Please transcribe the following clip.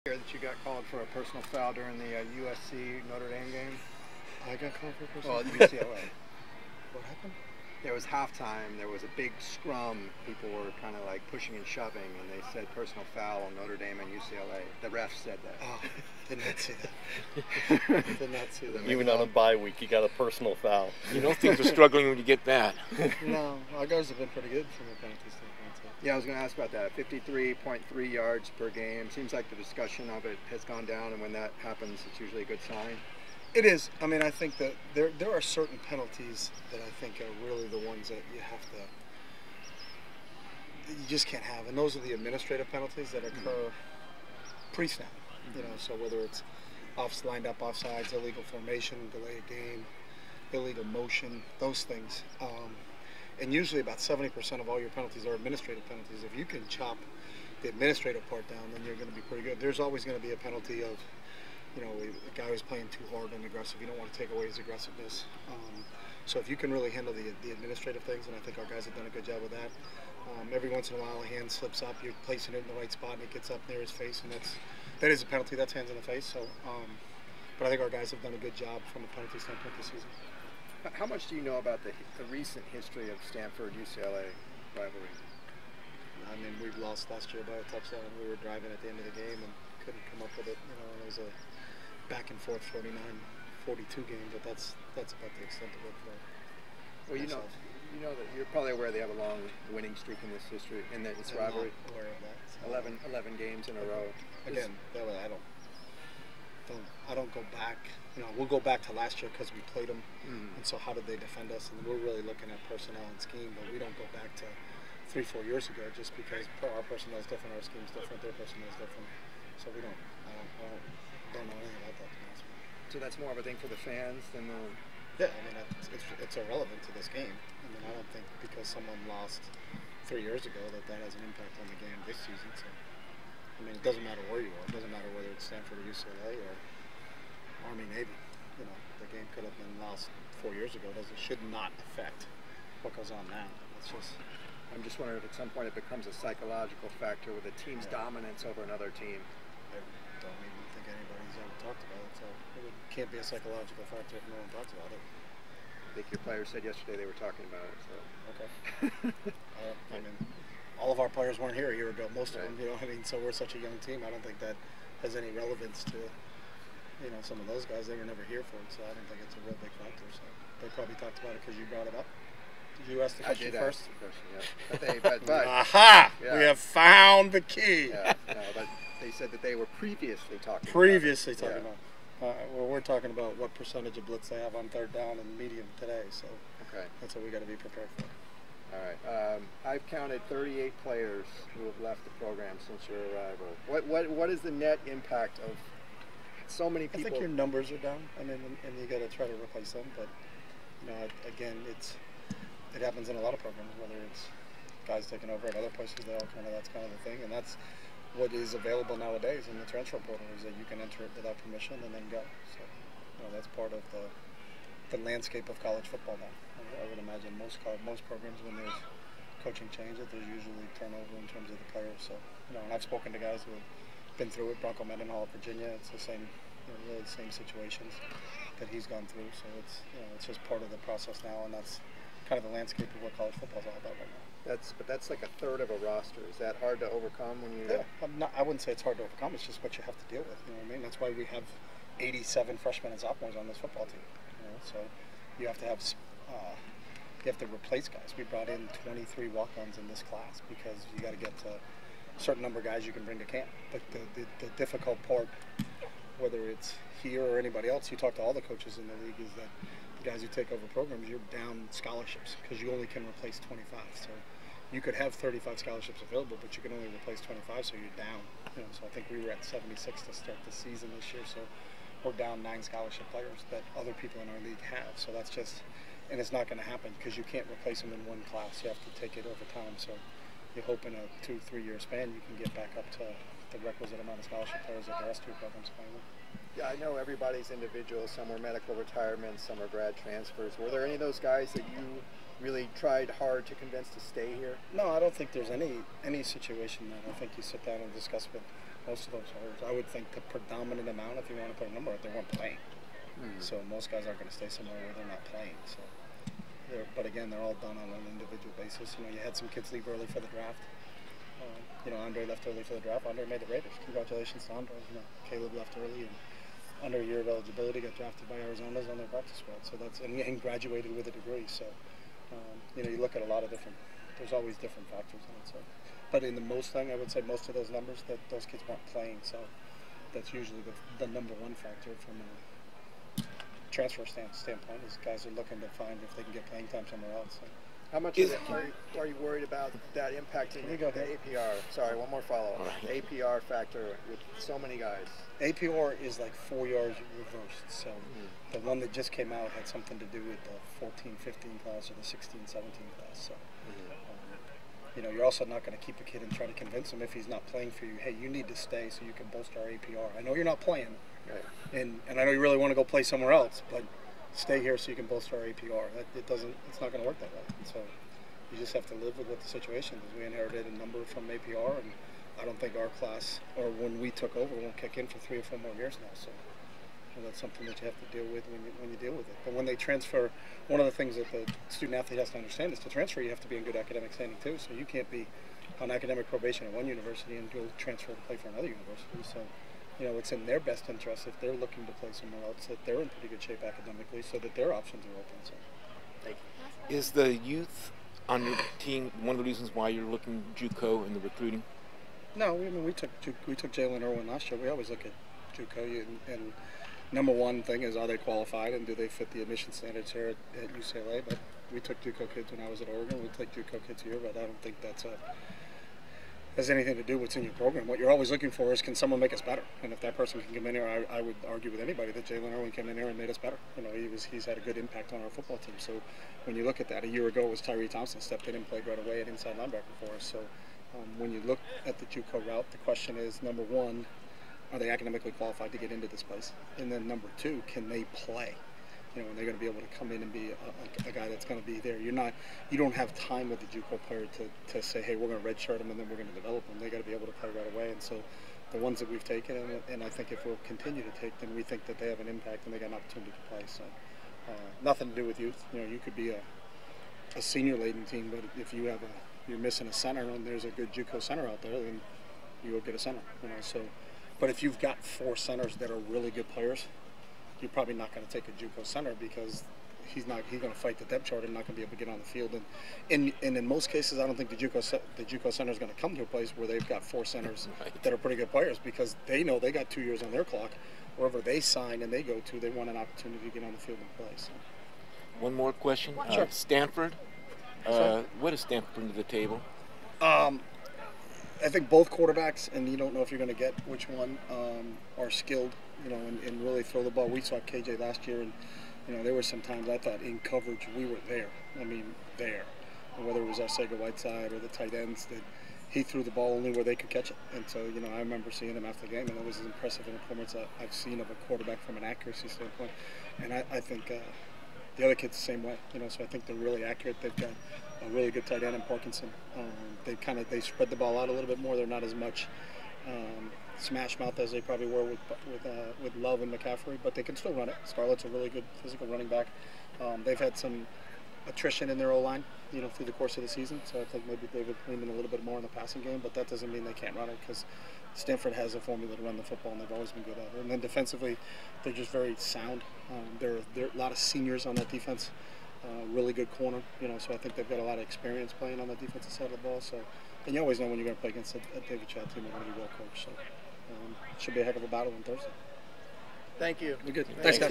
That you got called for a personal foul during the USC Notre Dame game. I got called for a personal foul? Well, UCLA. What happened? There was halftime. There was a big scrum. People were kind of like pushing and shoving, and they said personal foul on Notre Dame and UCLA. The ref said that. Oh, did not see that. Did not see that. Even on a bye week, you got a personal foul. You know things are struggling when you get that. No, our guys have been pretty good from a penalty standpoint. So. Yeah, I was going to ask about that. 53.3 yards per game. Seems like the discussion of it has gone down, and when that happens, it's usually a good sign. It is. I mean, I think that there are certain penalties that I think are really the ones that you have to, you just can't have, and those are the administrative penalties that occur pre-snap. You know, so whether it's lined up offsides, illegal formation, delay a game, illegal motion, those things. And usually about 70% of all your penalties are administrative penalties. If you can chop the administrative part down, then you're going to be pretty good. There's always going to be a penalty of, you know, a guy who's playing too hard and aggressive. You don't want to take away his aggressiveness. So if you can really handle the administrative things, and I think our guys have done a good job with that. Every once in a while, a hand slips up. You're placing it in the right spot, and it gets up near his face, and that is a penalty. That's hands in the face. So, but I think our guys have done a good job from a penalty standpoint this season. How much do you know about the recent history of Stanford UCLA rivalry? I mean, we lost last year by a touchdown. We were driving at the end of the game and couldn't come up with it. You know, it was a back and forth 49-42 game, but that's about the extent of it for well, myself. you know that you're probably aware they have a long winning streak in this history, in this rivalry. I'm not aware of that. So 11 games in a row. Again, that way I don't go back. You know, we'll go back to last year because we played them, and so how did they defend us? And we're really looking at personnel and scheme, but we don't go back to 3-4 years ago just because our personnel is different, our scheme's different, their personnel is different. So we don't know anything about that. So that's more of a thing for the fans than the. Yeah, I mean it's irrelevant to this game. I mean, I don't think because someone lost 3 years ago that has an impact on the game this season. So I mean, it doesn't matter where you are. It doesn't matter whether it's Stanford or UCLA or Army, Navy. You know, the game could have been lost 4 years ago. It should not affect what goes on now. It's just. I'm just wondering if at some point it becomes a psychological factor with a team's dominance over another team. I don't even think anybody's ever talked about it, so it can't be a psychological factor if no one talks about it. I think your players said yesterday they were talking about it. So. Okay. I mean, all of our players weren't here a year ago. Most of them, you know. I mean, so we're such a young team. I don't think that has any relevance to, you know, some of those guys. They were never here for it, so I don't think it's a real big factor. So they probably talked about it because you brought it up. Did you ask the question first? I did ask the question, yeah. But aha! Yeah. We have found the key. Yeah, no, but they said that they were previously talking about. Well, we're talking about what percentage of blitz they have on third down and medium today. So that's what we got to be prepared for. All right. I've counted 38 players who have left the program since your arrival. What is the net impact of so many people? I think your numbers are down, and you got to try to replace them. But you know, again, it happens in a lot of programs, whether it's guys taking over at other places. That's kind of the thing, and that's what is available nowadays in the transfer portal is that you can enter it without permission and then go. So, you know, that's part of the landscape of college football now. I would imagine most programs, when there's coaching change, that there's usually turnover in terms of the players. So, you know, and I've spoken to guys who have been through it. Bronco Mendenhall at Virginia, it's the same, you know, really the same situations that he's gone through. So it's, you know, it's just part of the process now, and that's kind of the landscape of what college football is all about right now. But that's like a third of a roster. Is that hard to overcome when you? Yeah, I wouldn't say it's hard to overcome. It's just what you have to deal with. You know what I mean? That's why we have 87 freshmen and sophomores on this football team. You know, so you have to replace guys. We brought in 23 walk-ons in this class because you got to get to a certain number of guys you can bring to camp. But the difficult part, whether it's here or anybody else, you talk to all the coaches in the league, is that guys who take over programs, you're down scholarships because you only can replace 25. So you could have 35 scholarships available, but you can only replace 25, so you're down. You know, so I think we were at 76 to start the season this year, so we're down 9 scholarship players that other people in our league have. So that's just, and it's not going to happen because you can't replace them in one class. You have to take it over time. So you hope in a 2-3 year span you can get back up to the requisite amount of scholarship players that the rest of your programs play with. Yeah, I know everybody's individual. Some were medical retirements, some are grad transfers. Were there any of those guys that you really tried hard to convince to stay here? No, I don't think there's any situation that I think you sit down and discuss with Most of those are. I would think the predominant amount, if you want to put a number, they weren't playing. So most guys aren't going to stay somewhere where they're not playing. So, but again, they're all done on an individual basis. You know, you had some kids leave early for the draft. You know, Andre left early for the draft. Andre made the Raiders. Congratulations to Andre. You know, Caleb left early and under a year of eligibility got drafted by Arizona's on their practice squad. So that's and graduated with a degree. So you know, you look at a lot of different. There's always different factors in it. So, but in the most thing, I would say most of those numbers that those kids weren't playing. So that's usually the number one factor from a transfer standpoint is guys are looking to find if they can get playing time somewhere else. So. How much are you worried about that impacting the APR? Sorry, one more follow-up. Right. APR factor with so many guys. APR is like 4 yards reversed. So the one that just came out had something to do with the 14-15 class or the 16-17 class. So you know, you're also not going to keep a kid and try to convince him if he's not playing for you. Hey, you need to stay so you can bolster our APR. I know you're not playing, and I know you really want to go play somewhere else, but stay here so you can bolster our APR. It's not going to work that way. And so you just have to live with what the situation is. We inherited a number from APR, and I don't think our class, or when we took over, won't kick in for 3 or 4 more years now. So that's something that you have to deal with when you deal with it. But when they transfer, one of the things that the student athlete has to understand is to transfer, you have to be in good academic standing too. So you can't be on academic probation at one university and go transfer to play for another university. So you know, it's in their best interest if they're looking to play somewhere else that they're in pretty good shape academically, so that their options are open. So, Thank you. Is the youth on your team one of the reasons why you're looking JUCO in the recruiting? No, I mean we took Jalen Irwin last year. We always look at JUCO, and number one thing is, are they qualified and do they fit the admission standards here at UCLA? But we took JUCO kids when I was at Oregon. We take JUCO kids here, but I don't think that's has anything to do with what's in your program. What you're always looking for is, can someone make us better? And if that person can come in here, I would argue with anybody that Jalen Irwin came in here and made us better. You know, he's had a good impact on our football team. So when you look at that, a year ago it was Tyree Thompson stepped in and played right away at inside linebacker for us. So when you look at the JUCO route, the question is, number one, are they academically qualified to get into this place? And then number two, can they play? You know, and they're going to be able to come in and be a guy that's going to be there. You don't have time with the JUCO player to say, hey, we're going to redshirt them and then we're going to develop them. They got to be able to play right away. And so the ones that we've taken, and I think if we'll continue to take them, we think that they have an impact and they got an opportunity to play. So nothing to do with youth. You know, you could be a senior-laden team, but if you're missing a center and there's a good JUCO center out there, then you will get a center. You know, so. But if you've got 4 centers that are really good players, you're probably not going to take a JUCO center because he's going to fight the depth chart and not going to be able to get on the field. And in most cases, I don't think the JUCO center is going to come to a place where they've got 4 centers that are pretty good players, because they know they got 2 years on their clock. Wherever they sign and they go to, they want an opportunity to get on the field and play. So. One more question. Sure. Stanford. What does Stanford bring to the table? I think both quarterbacks, and you don't know if you're going to get which one, are skilled, you know, and really throw the ball. We saw KJ last year, and you know, there were some times I thought in coverage we were there. I mean, there. And whether it was our Sega-Whiteside or the tight ends, that he threw the ball only where they could catch it. And so, you know, I remember seeing him after the game, and it was as impressive an performance I've seen of a quarterback from an accuracy standpoint. And I think the other kids the same way. You know, so I think they're really accurate. They've got a really good tight end in Parkinson. They spread the ball out a little bit more. They're not as much smash mouth as they probably were with Love and McCaffrey, but they can still run it. Scarlett's a really good physical running back. They've had some attrition in their O-line, you know, through the course of the season. So I think maybe they would lean in a little bit more in the passing game, but that doesn't mean they can't run it, because Stanford has a formula to run the football, and they've always been good at it. And then defensively, they're just very sound. There are a lot of seniors on that defense. Really good corner, you know, so I think they've got a lot of experience playing on the defensive side of the ball. So, and you always know when you're going to play against a David Chow team, they're going to be well coached. So, it should be a heck of a battle on Thursday. Thank you. We're good. Thanks, guys.